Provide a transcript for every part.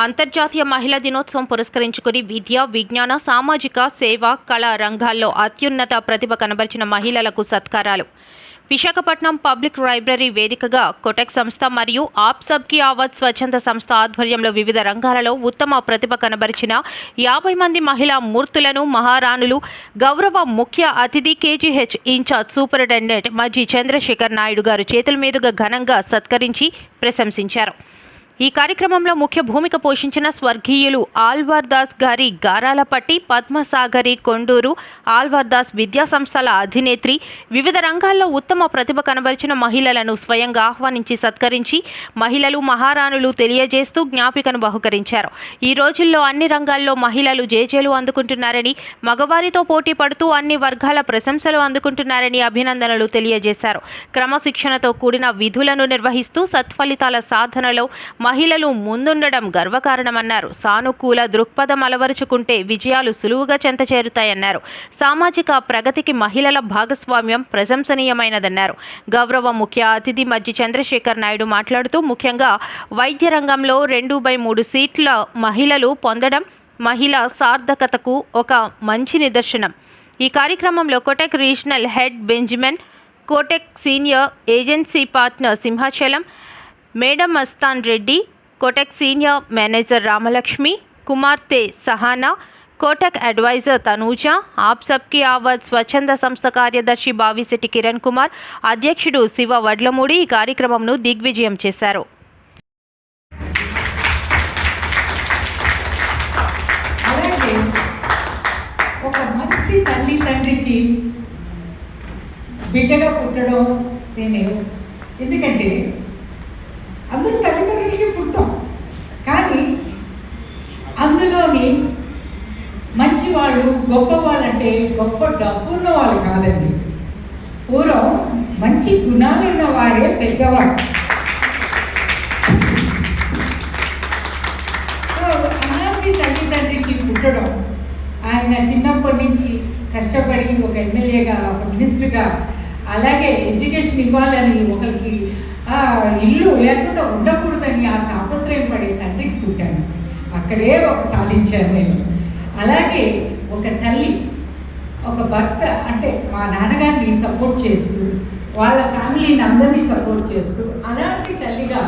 అంతర్జాతీయ మహిళా దినోత్సవం పురస్కరించుకుని విద్య, విజ్ఞాన, సామాజిక, సేవ, కళా రంగాల్లో అత్యున్నత ప్రతిభ కనబరిచిన మహిళలకు సత్కారాలు. విశాఖపట్నం పబ్లిక్ లైబ్రరీ వేదికగా కోటక్ సంస్థ మరియు ఆప్ సబ్కి ఆవాజ్ స్వచ్ఛంద సంస్థ ఆధ్వర్యంలో వివిధ రంగాలలో ఉత్తమ ప్రతిభ కనబరిచిన 50 మంది మహిళా మూర్తులను మహారాణులు గౌరవ ముఖ్య అతిథి కేజీహెచ్ ఇన్ఛార్జ్ సూపరింటెండెంట్ మజ్జి చంద్రశేఖర్ నాయుడు గారు చేతుల మీదుగా ఘనంగా సత్కరించి ప్రశంసించారు. ఈ కార్యక్రమంలో ముఖ్య భూమిక పోషించిన స్వర్గీయులు ఆల్వార్ దాస్ గారి గారాలపట్టి, పద్మసాగరి కొండూరు, ఆల్వార్ దాస్ విద్యా సంస్థల అధినేత్రి, వివిధ రంగాల్లో ఉత్తమ ప్రతిభ కనబరిచిన మహిళలను స్వయంగా ఆహ్వానించి సత్కరించి మహిళలు మహారాణులు తెలియజేస్తూ జ్ఞాపికను బహుకరించారు. ఈ రోజుల్లో అన్ని రంగాల్లో మహిళలు జేజేలు అందుకుంటున్నారని, మగవారితో పోటీ పడుతూ అన్ని వర్గాల ప్రశంసలు అందుకుంటున్నారని అభినందనలు తెలియజేశారు. క్రమశిక్షణతో కూడిన విధులను నిర్వహిస్తూ సత్ఫలితాల సాధనలో మహిళలు ముందుండడం గర్వకారణమన్నారు. సానుకూల దృక్పథం అలవరుచుకుంటే విజయాలు సులువుగా చెంతచేరుతాయన్నారు. సామాజిక ప్రగతికి మహిళల భాగస్వామ్యం ప్రశంసనీయమైనదన్నారు. గౌరవ ముఖ్య అతిథి మజ్జి చంద్రశేఖర్ నాయుడు మాట్లాడుతూ ముఖ్యంగా వైద్య రంగంలో 2/3 సీట్ల మహిళలు పొందడం మహిళా సార్థకతకు ఒక మంచి నిదర్శనం. ఈ కార్యక్రమంలో Kotak regional head Benjamin, Kotak senior agency partner Simhachalam, madam Mastan Reddy, Kotak senior manager Ramalakshmi, కుమార్తె సహానా, కోటక్ అడ్వైజర్ తనూజ, ఆప్ సబ్కి ఆవాజ్ స్వచ్ఛంద సంస్థ కార్యదర్శి బావిశెట్టి కిరణ్ కుమార్, అధ్యక్షుడు శివ వడ్లమూడి ఈ కార్యక్రమంను దిగ్విజయం చేశారు. ఒక మంచి తల్లి తండ్రికి బిడ్డగా పుట్టడం నేను, ఎందుకంటే అందరూ తల్లిదండ్రులకి పుట్టాం, కానీ అందులోని మంచి వాళ్ళు గొప్పవాళ్ళు అంటే గొప్ప డబ్బు ఉన్న వాళ్ళు కాదండి. పూర్వం మంచి గుణాలు ఉన్న వారే పెద్దవాళ్ళు. అలాంటి తల్లిదండ్రికి పుట్టడం, ఆయన చిన్నప్పటి నుంచి కష్టపడి ఒక ఎమ్మెల్యేగా, ఒక మినిస్టర్గా, అలాగే ఎడ్యుకేషన్ ఇవ్వాలని, ఒకరికి ఇల్లు లేకుండా ఉండకూడదని ఆ తాపత్రయం పడే తండ్రికి పుట్టాను. అక్కడే ఒక సాధించాను నేను. అలాగే ఒక తల్లి, ఒక భర్త అంటే మా నాన్నగారిని సపోర్ట్ చేస్తూ, వాళ్ళ ఫ్యామిలీని అందరినీ సపోర్ట్ చేస్తూ అలాంటి తల్లిగా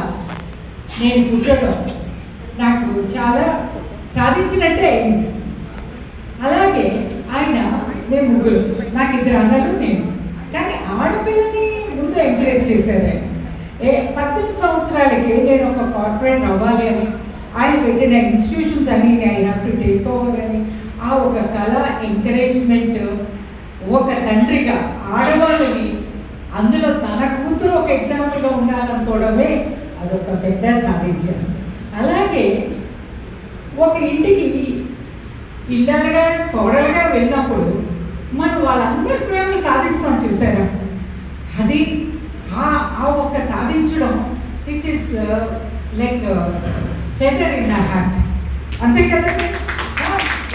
నేను పుట్టడం నాకు చాలా సాధించినట్టే అయింది. అలాగే ఆయన మేము ముగ్గురు, నాకు 2 అన్నలు, నేను. కానీ ఆడపిల్లని ముందు ఎంకరేజ్ చేశారు. 18 సంవత్సరాలకి నేను ఒక కార్పొరేట్ అవ్వాలి అని ఆయన పెట్టిన ఇన్స్టిట్యూషన్స్ అన్ని I have to take over అని ఆ ఒక కళ, ఎంకరేజ్మెంట్, ఒక తండ్రిగా ఆడవాళ్ళని, అందులో తన కూతురు ఒక ఎగ్జాంపుల్గా ఉండాలనుకోవడమే అదొక పెద్ద సాధించాను. అలాగే ఒక ఇంటికి ఇళ్ళగా కోడలుగా వెళ్ళినప్పుడు మనం వాళ్ళందరి ప్రేమను సాధిస్తాం, చూసారా? అది ఆ ఒక్క సాధించడం, it is like feather in my heart. అంతే కదండి.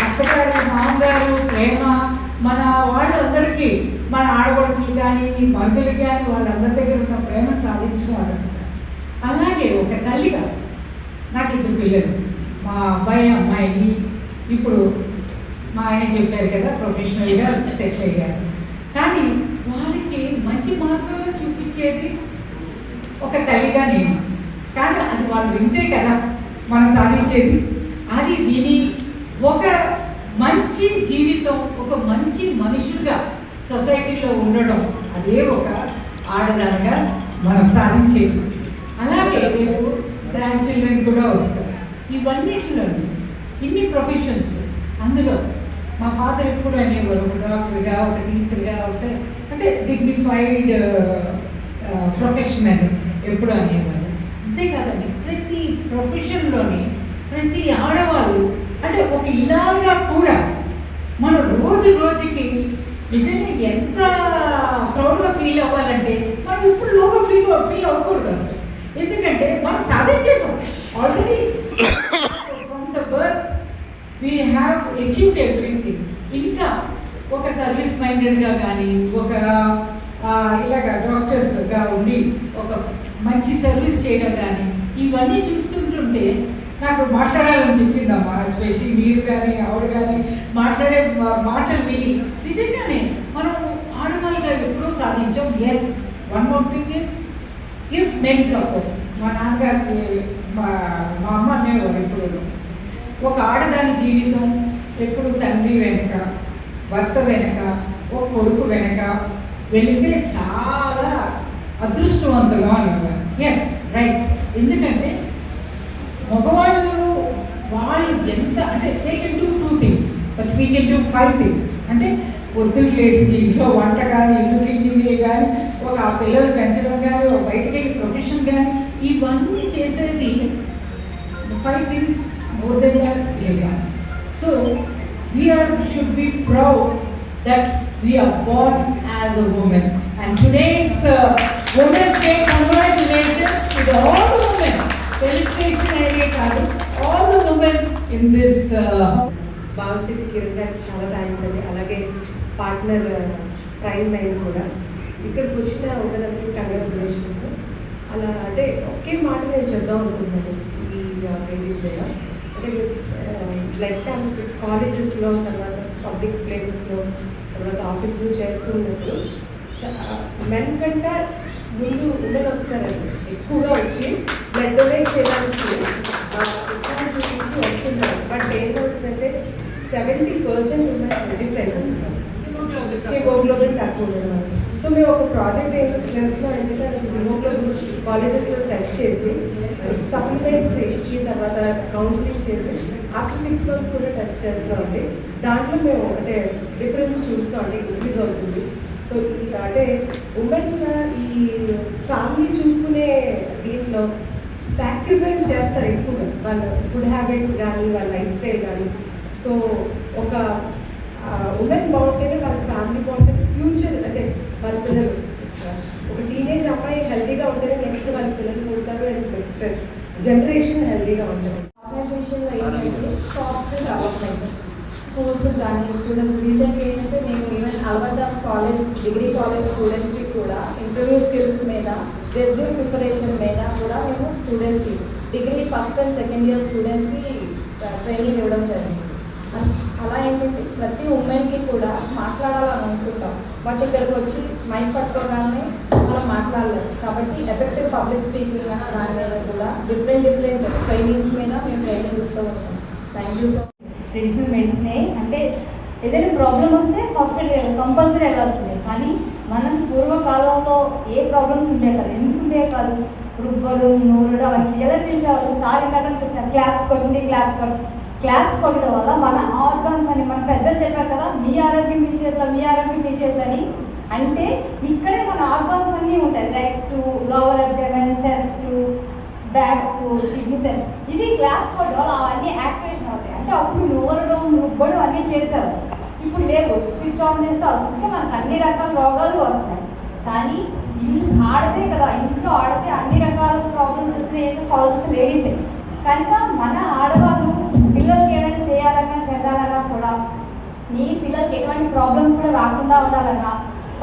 అత్తగారు, మామగారు ప్రేమ, మన వాళ్ళందరికీ, మన ఆడపడుచులు కానీ మరుదులు కానీ వాళ్ళందరి దగ్గర ఉన్న ప్రేమను సాధించడం వాళ్ళకి. అలాగే ఒక తల్లిగా నాకు 2 పిల్లలు, మా అబ్బాయి అమ్మాయిని ఇప్పుడు మా ఆయన చెప్పారు కదా ప్రొఫెషనల్గా సెటిల్ అయ్యారు. కానీ వాళ్ళకి మంచి మార్గంలో చూపించేది ఒక తల్లిగా నేను. కానీ అది వాళ్ళు వింటే కదా మనం సాధించేది. అది విని ఒక మంచి జీవితం, ఒక మంచి మనుషులుగా సొసైటీలో ఉండడం, అదే ఒక ఆడదానిగా మనం సాధించేది. అలాగే రేపు గ్రాండ్ చిల్డ్రన్ కూడా వస్తారు. ఇవన్నిటిలో ఇన్ని ప్రొఫెషన్స్, అందులో మా ఫాదర్ ఎప్పుడు అనేవారు ఒక డాక్టర్గా, ఒక టీచర్గా, అంటే డిగ్నిఫైడ్ ప్రొఫెషనల్ ఎప్పుడు అనేవారు. అంతేకాదండి, ప్రతి ప్రొఫెషన్లోని ప్రతి ఆడవాళ్ళు అంటే ఒక ఇలాగా కూడా మనం రోజు రోజుకి నిజంగా ఎంత ప్రౌడ్గా ఫీల్ అవ్వాలంటే మనం ఇప్పుడు లోగా ఫీల్ అవ్వకూడదు అసలు. ఎందుకంటే మనం సాధించేసాం already. From the birth we have achieved everything. ఇంకా ఒక సర్వీస్ మైండెడ్గా కానీ, ఒక ఇలాగ డాక్టర్స్గా ఉండి ఒక మంచి సర్వీస్ చేయడం కానీ, ఇవన్నీ చూస్తుంటుంటే నాకు మాట్లాడాలనిపించిందమ్మా. ఎస్పెషల్లీ మీరు కానీ ఆవిడ కానీ మాట్లాడే మాటలు విని నిజంగానే మనం ఆడవాళ్ళుగా ఎప్పుడూ సాధించాం. Yes, one more thing is if men support. మా నాన్నగారికి మా అమ్మ అనేవారు ఎప్పుడు, ఒక ఆడదాని జీవితం ఎప్పుడు తండ్రి వెనక, భర్త వెనక, ఒక కొడుకు వెనక వెళితే చాలా అదృష్టవంతులు అనేవారు. Yes, right. ఎందుకంటే మగవాళ్ళు వాళ్ళు ఎంత అంటే they can do 2 things but we can do 5 things. అంటే పొద్దున్న లేసి ఇంట్లో వంట కానీ, ఇల్లు క్లీనింగ్ కానీ, ఒక ఆ పిల్లలు పెంచడం కానీ, ఒక బయటకి వెళ్ళి ప్రొఫెషన్ కానీ, ఇవన్నీ చేసేది 5 things more than that లేదా. So should be proud that we are born as a woman. And today's Women's Day, congratulations to all the women. Felicitation area kaadu, all the women in this భావసిటీ కిరణ్ గారికి చాలా thanks అండి. అలాగే partner prime line కూడా ఇక్కడికి వచ్చిన ఉన్నదందరికీ congratulations. అలా అంటే ఒకే మాట నేను చెప్దాం అనుకుంటున్నాను ఈ వేదిక మీద. అంటే బ్లడ్ క్యాంప్స్ కాలేజెస్లో, తర్వాత పబ్లిక్ ప్లేసెస్లో, తర్వాత ఆఫీస్లో చేస్తున్నప్పుడు మెన్ కంటే ముందు ఉమెన్ వస్తారండి. ఎక్కువగా వచ్చి బ్లడ్ డొనేట్ చేయడానికి వస్తున్నారు. బట్ ఏంటవుతుందంటే 70% ఉమెన్ రిజెక్ట్ అయిపోతున్నారు. హిమోగ్లోబిన్ తక్కువ ఉండడం. సో మేము ఒక ప్రాజెక్ట్ ఏం చేస్తున్నాం అంటే హిమోగ్లోబిన్ కాలేజెస్లో టెస్ట్ చేసి సప్లిమెంట్స్ ఇచ్చి తర్వాత కౌన్సిలింగ్ చేసి ఆఫ్టర్ 6 months కూడా టెస్ట్ చేస్తామండి. దాంట్లో మేము అంటే డిఫరెన్స్ చూస్తామండి, ఇంక్రీజ్ అవుతుంది. సో అంటే ఉమెన్ ఈ ఫ్యామిలీ చూసుకునే దీంట్లో సాక్రిఫైస్ చేస్తారు ఎక్కువగా, వాళ్ళ ఫుడ్ హ్యాబిట్స్ కానీ, వాళ్ళ లైఫ్ స్టైల్ కానీ. సో ఒక ఉమెన్ బాగుంటేనే వాళ్ళ ఫ్యామిలీ బాగుంటుంది. ఫ్యూచర్ అంటే వాళ్ళ పిల్లలు, ఒక టీనేజ్ అమ్మాయి హెల్తీగా ఉంటేనే నెక్స్ట్ వాళ్ళ పిల్లలు ఉంటారు, అండ్ నెక్స్ట్ జనరేషన్ హెల్తీగా ఉంటుంది. ఆర్గనైజేషన్లో ఏంటంటే సాఫ్ట్ డెవలప్మెంట్ స్కూల్స్ కానీ స్టూడెంట్స్ రీసెంట్గా ఏంటంటే నేను even Alwardas college degree college స్టూడెంట్స్కి కూడా ఇంటర్వ్యూ స్కిల్స్ మీద, రెజ్యూమ్ ప్రిపరేషన్ మీద కూడా మేము స్టూడెంట్స్కి degree first and second year స్టూడెంట్స్కి ట్రైనింగ్ ఇవ్వడం జరిగింది. అలా ఏంటంటే ప్రతి ఉమెన్కి కూడా మాట్లాడాలని అనుకుంటాం, బట్ ఇక్కడికి వచ్చి మైక్ పట్టుకోగానే మనం మాట్లాడలేదు. కాబట్టి ఎఫెక్టివ్ పబ్లిక్ స్పీకింగ్ దాని మీద కూడా డిఫరెంట్ ట్రైనింగ్స్ మీద మేము ట్రైనింగ్ ఇస్తూ ఉంటాం. Thank you so much. Traditional మెడిసినే అంటే ఏదైనా ప్రాబ్లం వస్తే హాస్పిటల్ కంపల్సరీ వెళ్ళాల్సిందే. కానీ మనం పూర్వకాలంలో ఏ ప్రాబ్లమ్స్ ఉండే కాదు, ఎందుకు ఉండే కాదు, రుబ్బడు నూరుడు అవన్నీ ఎలా చేసేవాళ్ళు. సార్ ఇందాక చెప్తున్నారు క్లాప్స్ కొట్టండి, క్లాప్స్ కొట్టడం వల్ల మన ఆర్గాన్స్ అని మన పెద్దలు చెప్పారు కదా, మీ ఆరోగ్యం మీ చేతిలో, మీ ఆరోగ్యం మీ చేతిలో అని. అంటే ఇక్కడే మన ఆర్గాన్స్ అన్నీ ఉంటాయి, legs, lower abdomen, chest, back, kidneys, ఇవి క్లాప్స్ కొట్టడం వల్ల అవన్నీ యాక్టివేషన్ అవుతాయి. అంటే అప్పుడు నూరడం రుబ్బడం అన్నీ చేసేవారు, ఇప్పుడు లేవు. స్విచ్ ఆన్ చేస్తే అవుతుంటే మనకు అన్ని రకాల రోగాలు వస్తాయి. కానీ ఇల్లు ఆడితే కదా, ఇంట్లో ఆడితే అన్ని రకాల ప్రాబ్లమ్స్ వచ్చినాయి, ఏదో సాల్వ్ చేస్తే లేడీసే. కనుక మన ఆడవాళ్ళు పిల్లలకి ఏమైనా చేయాలన్నా చెందాలన్నా కూడా, మీ పిల్లలకి ఎటువంటి ప్రాబ్లమ్స్ కూడా రాకుండా ఉండాలన్నా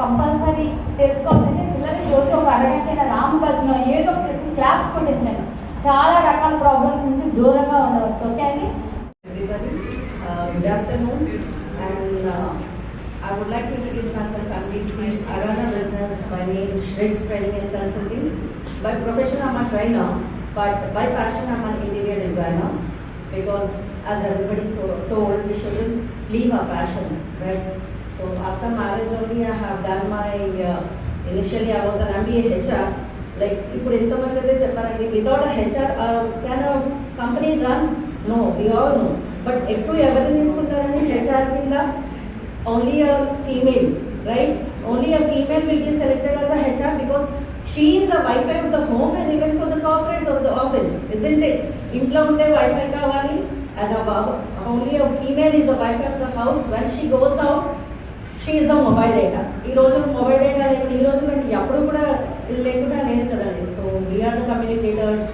కంపల్సరీ తెలుసుకోవాలంటే పిల్లలకి రోజు ఒక అరగంట రామ్ భజన ఏదో ఒక చేసి క్లాప్స్ కొట్టించండి. చాలా రకాల ప్రాబ్లమ్స్ నుంచి దూరంగా ఉండవచ్చు. ఓకే అండి. Good afternoon, and I would like to introduce myself. I'm the Arana Business. My name is Shreds Training and Consulting. By profession, I'm a trainer, but by passion, I'm an interior designer. Because as everybody told, we shouldn't leave our passion, right? So after marriage only, I have done my. Initially, I was an MBA HR. Like, ఇప్పుడు ఎంతమంది అయితే చెప్పారండి, without a HR, can a company run? No, we all know. But ఎక్కువ ఎవరిని తీసుకుంటారండి HR కింద? Only a female, right? Only a female will be selected as a HR because she is the Wi-Fi of the home and even for the corporates of the office, isn't it? ఇంట్లో ఉంటే Wi-Fi కావాలి, and only a female is the Wi-Fi of the house. When she goes out, she is the mobile data. ఈ రోజు mobile data లేకుండా, ఈ రోజు ఎప్పుడు కూడా ఇది లేకుండా లేదు కదండి. So we're the communicators,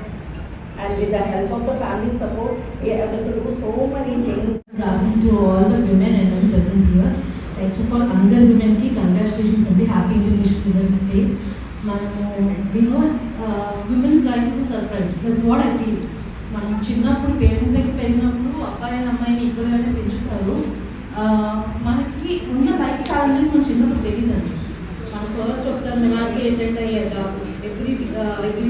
and with the help of the family support, we are able to do so many things. Good afternoon to all the women and men present here. First of all, Angan women ki congratulations and be happy International Women's Day. We know women's life is a surprise. That's what I feel. మనం చిన్నప్పుడు parents దగ్గర పెరిగినప్పుడు అబ్బాయిని అమ్మాయిని ఈక్వల్గానే పెంచుతారు. మనకి ఉన్న life challenges మనం చిన్నప్పుడు తెలియదండి. మనం ఫస్ట్ ఒకసారి మిలాకి అటెండ్ అయ్యాక ఎవ్రీ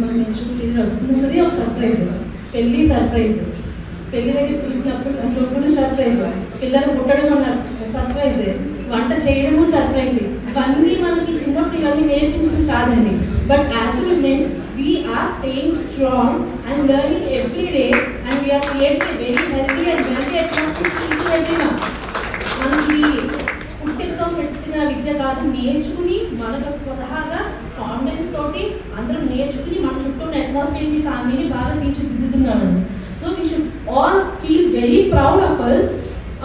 మంత్ మెన్షన్ వస్తుంది, ఒక సర్ప్రైజ్, పెళ్ళి సర్ప్రైజ్, పెళ్లి దగ్గర పుట్టినప్పుడు సర్ప్రైజ్, పిల్లలు పుట్టడం వల్ల సర్ప్రైజ్, వంట చేయడము సర్ప్రైజ్. ఇవన్నీ మనకి చిన్నప్పుడు ఇవన్నీ నేర్పించడం కాదండి. But as a men we're staying strong and learning every day and we're creating a very healthy and very attractive. మనకి పుట్టినతో పెట్టిన విద్య కాదు, నేర్చుకుని మనకు స్వతహాగా కాన్ఫిడెన్స్ తోటి అందరం నేర్చుకుని మన చుట్టూ ఉన్న అట్మాస్ఫియర్ని, ఫ్యామిలీని బాగా తీర్చిదిద్దుతున్నాము. So we should all feel very proud of us,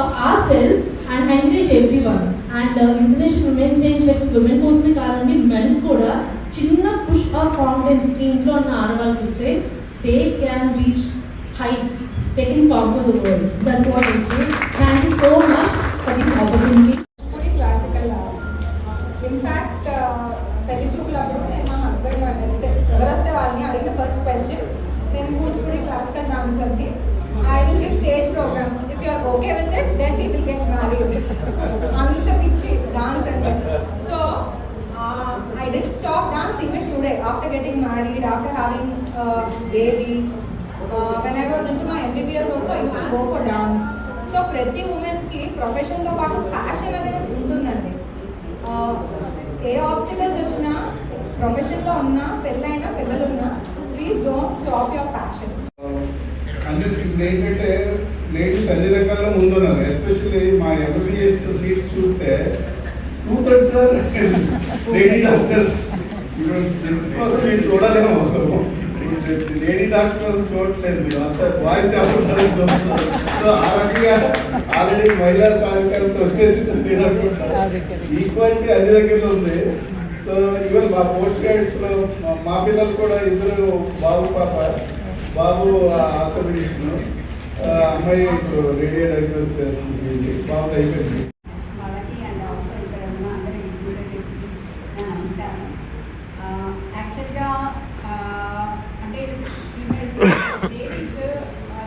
of ourselves, and encourage everyone. And International Women's Day అని చెప్పి women కోసమే కాదండి, men కూడా చిన్న పుష్ ఆర్ కాన్ఫిడెన్స్ ఇంట్లో ఉన్న ఆడవాళ్ళకి ఇస్తే they can reach heights, they can conquer the world. That's what I say. Thank you so much for this opportunity. Classical dance. In fact పెళ్లి చూపులప్పుడు నేను మా హస్బెండ్ అంటే ఎవరు వస్తే వాళ్ళని అడిగిన ఫస్ట్ క్వశ్చన్, నేను కూచిపూడి క్లాసికల్ డాన్సర్ని, I will give stage programmes, if you are okay with it then we will get married. అంత పిచ్చి డాన్స్ అంటే. So I did stop dance even today after getting married, after having baby. When I was into my MBBS also I use to go for dance. So ప్రతి ఉమెన్కి ప్రొఫెషన్తో పాటు passion అనేది ఉంటుందండి. ఏ obstacles వచ్చినా, ప్రొఫెషన్లో ఉన్నా, పెళ్ళైనా, పిల్లలున్నా, please don't stop your passion. ఏంటంటే లేడీస్ అన్ని రకాల్లో ముందున్నారు. ఎస్పెషల్లీ మా MBBS సీట్స్ చూస్తే 2/3 లేడీ డాక్టర్స్. ఇప్పుడు జెంట్స్ కోసం మీరు చూడలేము, లేడీ డాక్టర్ కోసం చూడట్లేదు, మీరు అసలు వాయిస్ ఎవరు చూస్తున్నారు. సో ఆ రకంగా ఆల్రెడీ మహిళా సాధికారత వచ్చేసింది నేను అనుకుంటాను. ఈక్వాలిటీ అన్ని దగ్గరలో ఉంది. సో ఈవెన్ మా పోస్ట్ గ్రాడ్యుయేట్స్లో మా పిల్లలు కూడా ఇద్దరు, బాబు పాప, బాబు ఆర్థోపెడిస్ట్, అమ్మాయి ఇప్పుడు రేడియో డయాగ్నోస్ చేస్తుంది, బాబు అయిపోయింది. వాళ్ళకి అండ్ ఆల్సో ఇక్కడ ఉన్న అందరి డిగ్నిటరీస్కి నా నమస్కారం. యాక్చువల్గా అంటే ఫీమేల్స్, లేడీస్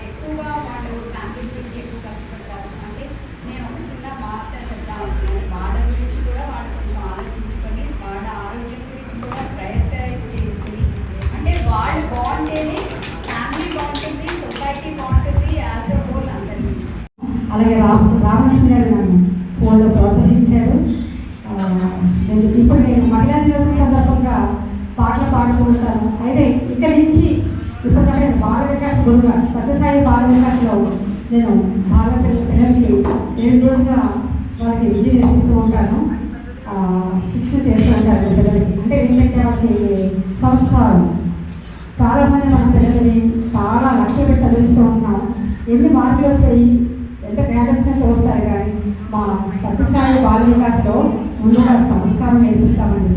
ఎక్కువగా వాళ్ళు ఫ్యామిలీ గురించి ఎక్కువ కష్టపడతారు. అంటే నేను ఒక చిన్న మాట చెప్తా ఉంటున్నాను, వాళ్ళ గురించి కూడా వాళ్ళు కొంచెం ఆలోచించుకొని వాళ్ళ ఆరోగ్యం గురించి కూడా ప్రయత్నైజ్ చేసుకుని, అంటే వాళ్ళు బాగుంటేనే ఫ్యామిలీ బాగుంటుంది, సొసైటీ బాగుంటుంది, యాజ్ ఎ హోల్ అందరినీ. అలాగే రామకృష్ణ గారు నన్ను ఫోన్లో ప్రోత్సహించారు. ఇప్పుడు నేను మహిళా దినోత్సవం సందర్భంగా పాటలు పాడుకుంటాను. అయితే ఇక్కడి నుంచి ఇప్పటికంటే బాల వికాస్ గురుగా సత్యసాయి బాల వికాస్లో నేను పిల్లలకి 7 రోజులుగా వాళ్ళకి విద్య నేర్పిస్తూ ఉంటాను, శిక్షణ చేస్తూ ఉంటాను పిల్లలకి. అంటే ఏంటంటే వాళ్ళకి సంస్కారం, చాలామంది మన పిల్లలని చాలా లక్ష్య పెట్టి చదివిస్తూ ఉన్నాం. ఎన్ని మార్కులు వచ్చాయి, ఎంత జాగ్రత్తగా చూస్తారు, కానీ మా సత్యసాయి బాల వికాస్లో ముందుగా సంస్కారం నేర్పిస్తామండి.